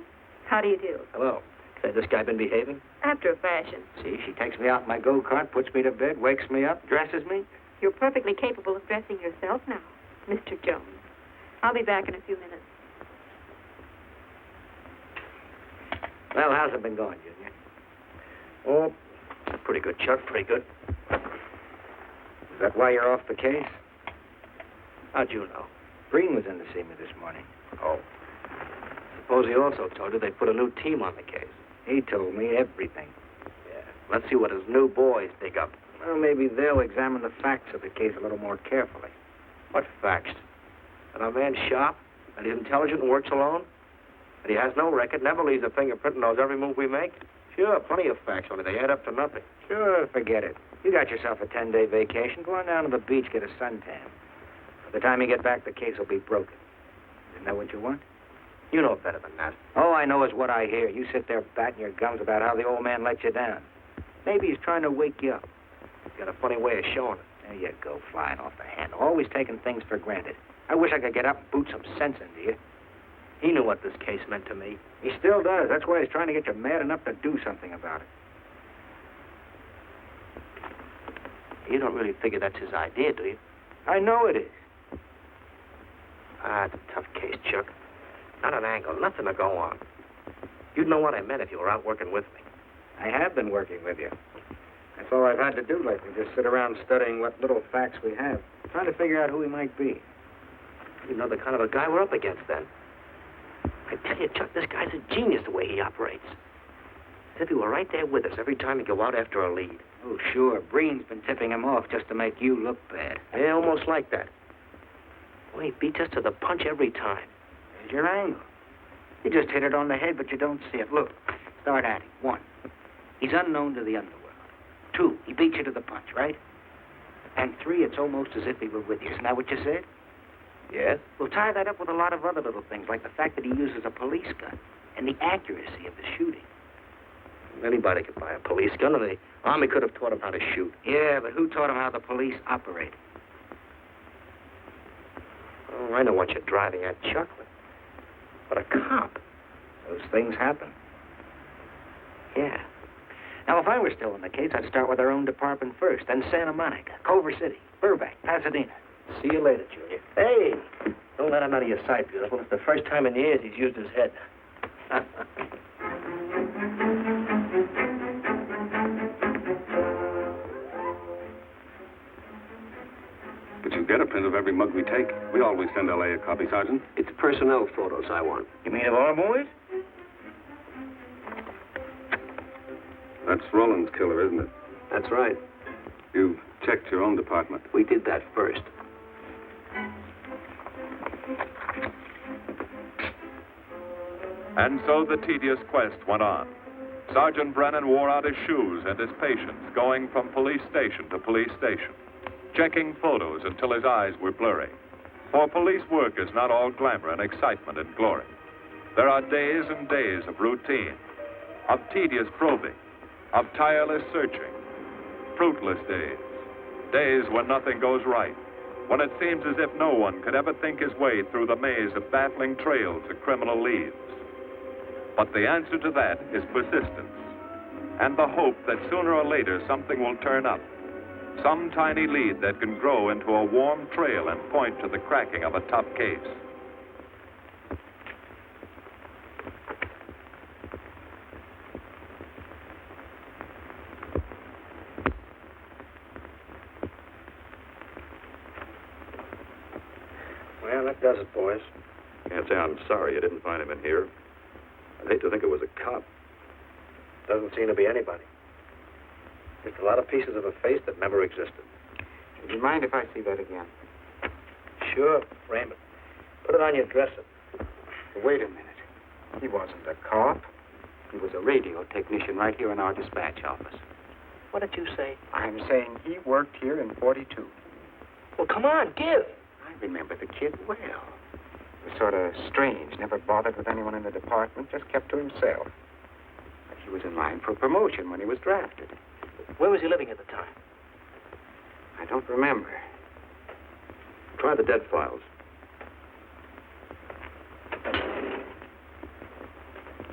How do you do? Hello. Say, this guy been behaving? After a fashion. See, she takes me out in my go-kart, puts me to bed, wakes me up, dresses me. You're perfectly capable of dressing yourself now, Mr. Jones. I'll be back in a few minutes. Well, how's it been going, Junior? Oh, pretty good, Chuck, pretty good. Is that why you're off the case? How'd you know? Breen was in to see me this morning. Oh. Suppose he also told you they put a new team on the case. He told me everything. Yeah. Let's see what his new boys dig up. Well, maybe they'll examine the facts of the case a little more carefully. What facts? That our man's sharp, that he's intelligent and works alone, that he has no record, never leaves a fingerprint and knows every move we make? Sure, plenty of facts, only they add up to nothing. Sure, forget it. You got yourself a 10-day vacation. Go on down to the beach, get a suntan. By the time you get back, the case will be broken. Isn't that what you want? You know better than that. All I know is what I hear. You sit there batting your gums about how the old man let you down. Maybe he's trying to wake you up. He's got a funny way of showing it. There you go, flying off the handle. Always taking things for granted. I wish I could get up and boot some sense into you. He knew what this case meant to me. He still does. That's why he's trying to get you mad enough to do something about it. You don't really figure that's his idea, do you? I know it is. It's a tough case, Chuck. Not an angle, nothing to go on. You'd know what I meant if you were out working with me. I have been working with you. That's all I've had to do lately, just sit around studying what little facts we have, trying to figure out who he might be. You know the kind of a guy we're up against, then. I tell you, Chuck, this guy's a genius the way he operates. As if he were right there with us every time he go out after a lead. Oh, sure. Breen's been tipping him off just to make you look bad. Yeah, almost like that. Well, he beats us to the punch every time. There's your angle. You just hit it on the head, but you don't see it. Look, start adding. 1, he's unknown to the underworld. 2, he beats you to the punch, right? And 3, it's almost as if he were with you. Isn't that what you said? Yes. Well, tie that up with a lot of other little things, like the fact that he uses a police gun and the accuracy of the shooting. Anybody could buy a police gun, and the Army could have taught him how to shoot. Yeah, but who taught him how the police operate? Oh, I know what you're driving at, Chuck, but a cop. Those things happen. Yeah. Now, if I were still in the case, I'd start with our own department first, then Santa Monica, Culver City, Burbank, Pasadena. See you later, Junior. Hey, don't let him out of your sight, beautiful. It's the first time in years he's used his head. But you get a print of every mug we take. We always send L.A. a copy, Sergeant. It's personnel photos I want. You mean of our boys? That's Roland's killer, isn't it? That's right. You checked your own department. We did that first. And so the tedious quest went on. Sergeant Brennan wore out his shoes and his patience, going from police station to police station, checking photos until his eyes were blurry. For police work is not all glamour and excitement and glory. There are days and days of routine, of tedious probing, of tireless searching, fruitless days, days when nothing goes right, when it seems as if no one could ever think his way through the maze of baffling trails of criminal leads. But the answer to that is persistence, and the hope that sooner or later something will turn up, some tiny lead that can grow into a warm trail and point to the cracking of a tough case. Well, that does it, boys. Can't say I'm sorry you didn't find him in here. I'd hate to think it was a cop. Doesn't seem to be anybody. Just a lot of pieces of a face that never existed. Would you mind if I see that again? Sure, frame it. Put it on your dresser. Wait a minute. He wasn't a cop. He was a radio technician right here in our dispatch office. What did you say? I'm saying he worked here in 42. Well, come on, give. I remember the kid well. He was sort of strange, never bothered with anyone in the department, just kept to himself. But he was in line for promotion when he was drafted. Where was he living at the time? I don't remember. Try the dead files.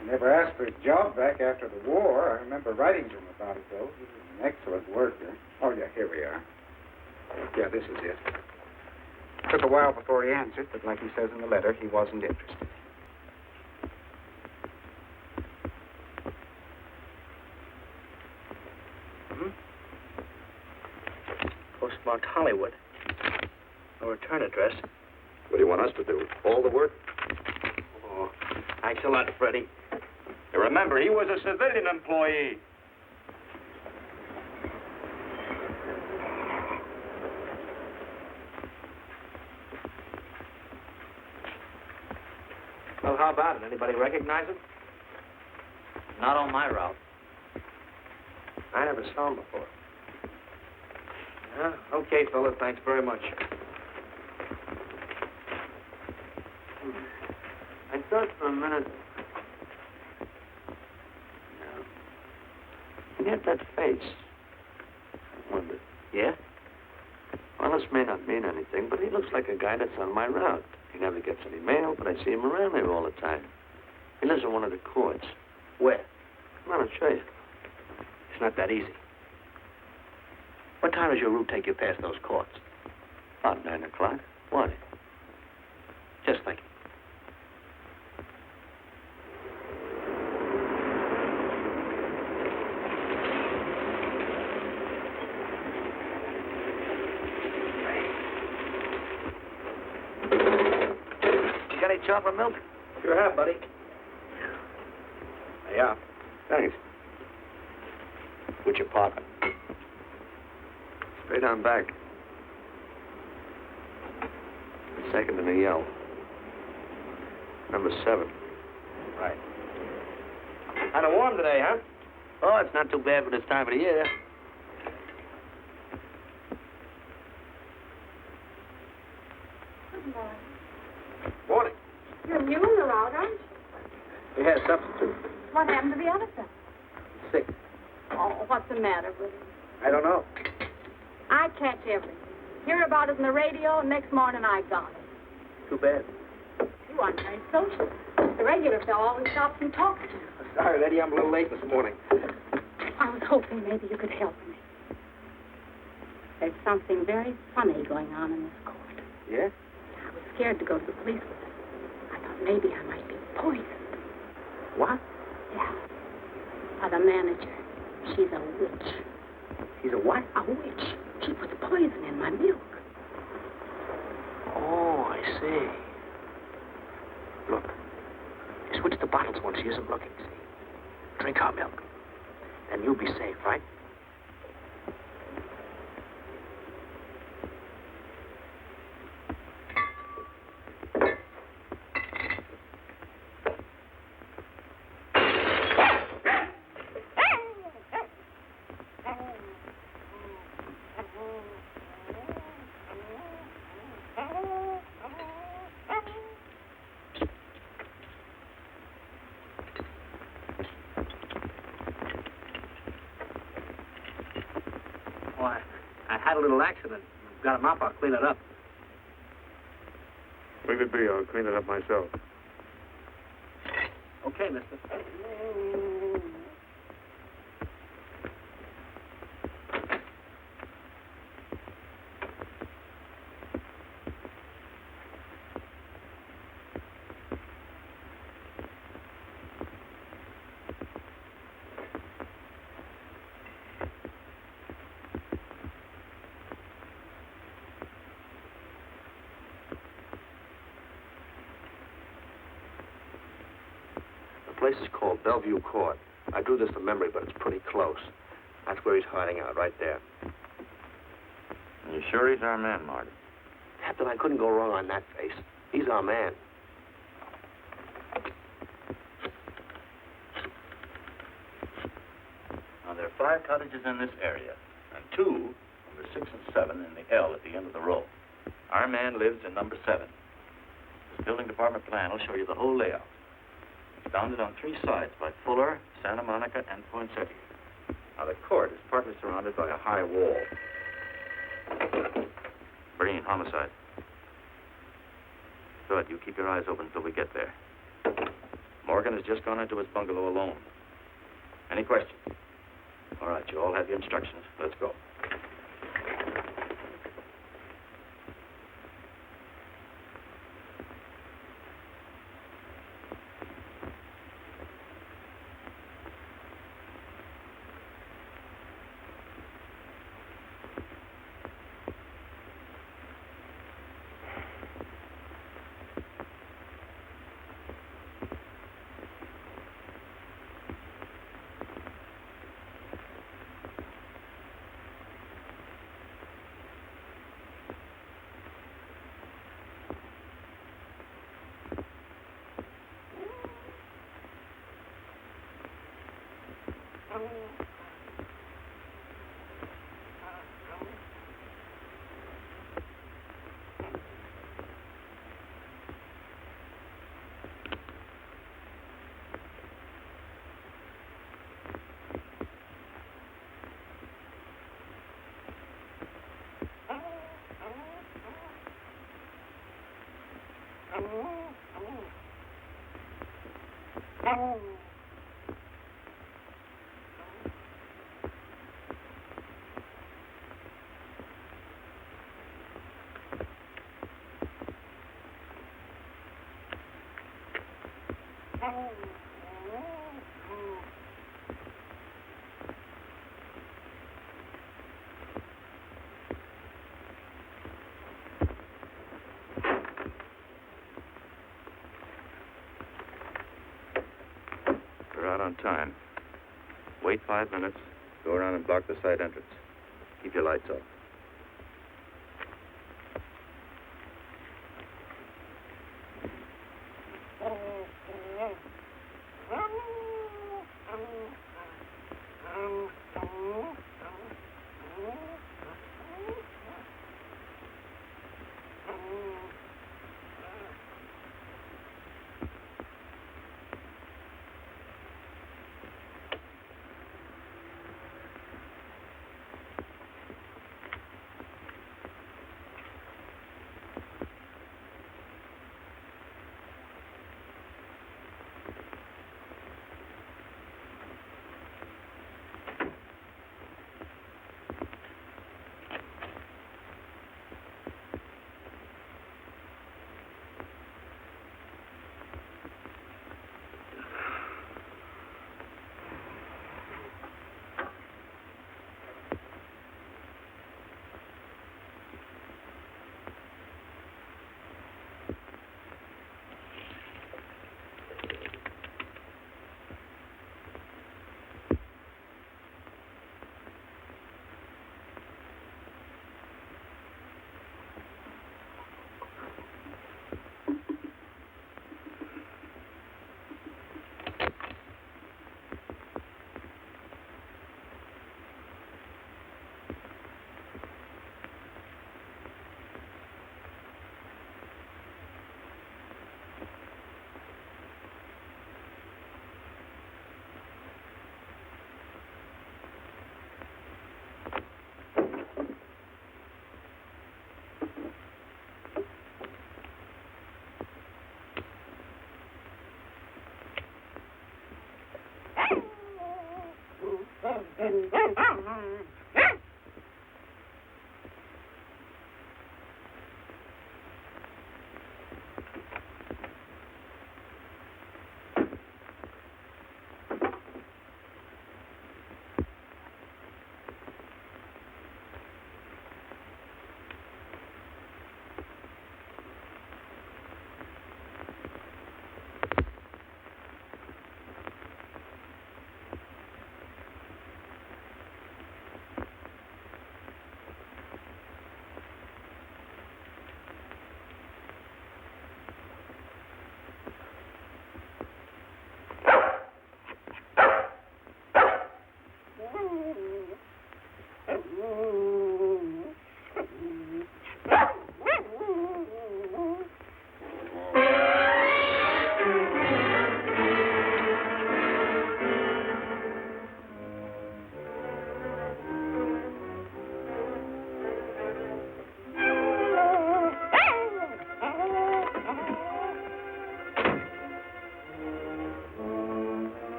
He never asked for his job back after the war. I remember writing to him about it, though. He was an excellent worker. Oh, yeah, here we are. Yeah, this is it. Took a while before he answered, but like he says in the letter, he wasn't interested. Postmarked Hollywood. No return address. What do you want us to do? All the work? Oh, thanks a lot, Freddie. Remember, he was a civilian employee. Well, how about it? Anybody recognize him? Not on my route. I never saw him before. Yeah, okay, fella. Thanks very much. I thought for a minute. No. He had that face. I wondered. Yeah? Well, this may not mean anything, but he looks like a guy that's on my route. He never gets any mail, but I see him around here all the time. He lives in one of the courts. Where? Come on, I'll show you. It's not that easy. What time does your route take you past those courts? About 9 o'clock. Why? Just thinking. You got any chocolate milk? Sure have, buddy. Yeah. Thanks. What's your pocket? Straight on back. Second in the yell. Number 7. Right. Kind of warm today, huh? Oh, it's not too bad for this time of the year. Good morning. Morning. Your mules are out, aren't you? Yeah, substitute. What happened to the other fellow? Sick. Oh, what's the matter with him? I don't know. I catch everything. Hear about it on the radio, and next morning I got it. Too bad. You aren't very social. The regular fellow always stops and talks to you. Sorry, Letty, I'm a little late this morning. I was hoping maybe you could help me. There's something very funny going on in this court. Yeah? I was scared to go to the police with it. I thought maybe I might be poisoned. What? Yeah. By the manager. She's a witch. He's a what? A witch. She puts poison in my milk. Oh, I see. Look. You switch the bottles when she isn't looking, see? Drink her milk. Then you'll be safe, right? A little accident. Got a mop, I'll clean it up. Leave it be. I'll clean it up myself. Okay, mister. The place is called Bellevue Court. I drew this from memory, but it's pretty close. That's where he's hiding out, right there. You sure he's our man, Marty? Captain, I couldn't go wrong on that face. He's our man. Now, there are 5 cottages in this area, and 2, number 6 and 7, in the L at the end of the row. Our man lives in number 7. This building department plan will show you the whole layout. It's bounded on 3 sides by Fuller, Santa Monica, and Poinsettia. Now, the court is partly surrounded by a high wall. Breen, homicide. Good. You keep your eyes open until we get there. Morgan has just gone into his bungalow alone. Any questions? All right, you all have your instructions. Let's go. We're out on time. Wait 5 minutes. Go around and block the side entrance. Keep your lights off.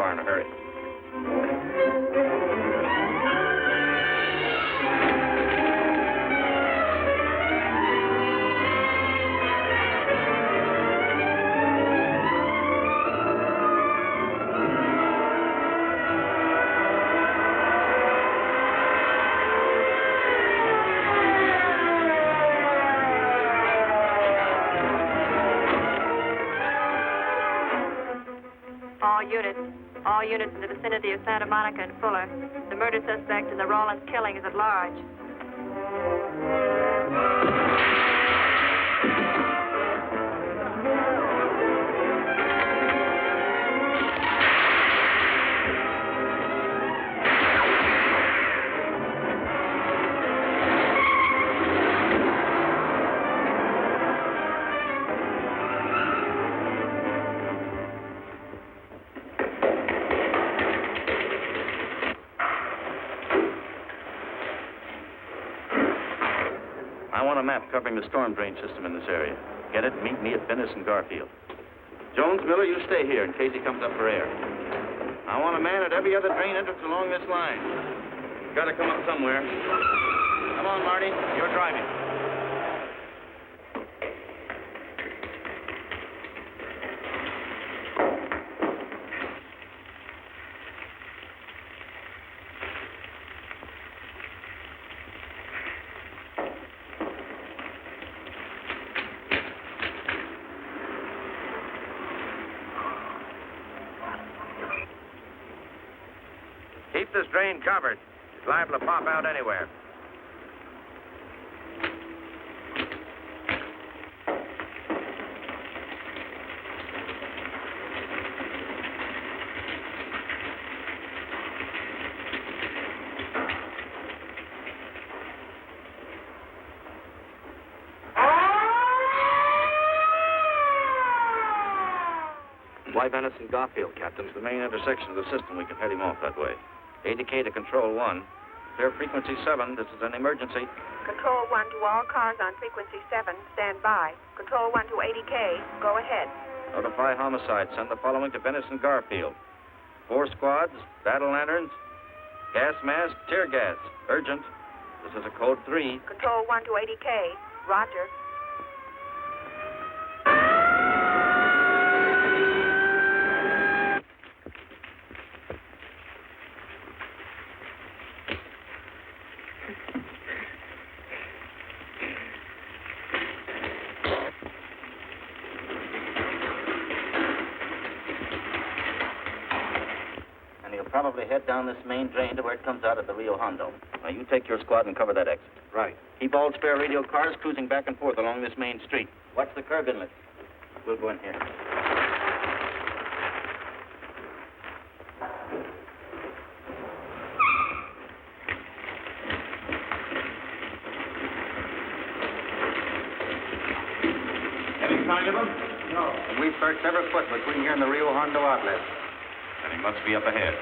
car in a hurry. All units in the vicinity of Santa Monica and Fuller. The murder suspect in the Rawlins killing is at large. I want a map covering the storm drain system in this area. Get it? Meet me at Venice and Garfield. Jones, Miller, you stay here in case he comes up for air. I want a man at every other drain entrance along this line. Got to come up somewhere. Come on, Marty. You're driving. Keep this drain covered. It's liable to pop out anywhere. Why Venice and Garfield, Captain? It's the main intersection of the system. We can head him off that way. ADK to Control 1. Clear frequency 7. This is an emergency. Control 1 to all cars on frequency 7. Stand by. Control 1 to ADK. Go ahead. Notify homicide. Send the following to Venice and Garfield. 4 squads, battle lanterns, gas mask, tear gas. Urgent. This is a code 3. Control 1 to ADK. Roger. Probably head down this main drain to where it comes out at the Rio Hondo. Now, you take your squad and cover that exit. Right. Keep all spare radio cars cruising back and forth along this main street. Watch the curb inlet. We'll go in here. Any sign of him? No. We've searched every foot between here and the Rio Hondo outlet. And he must be up ahead.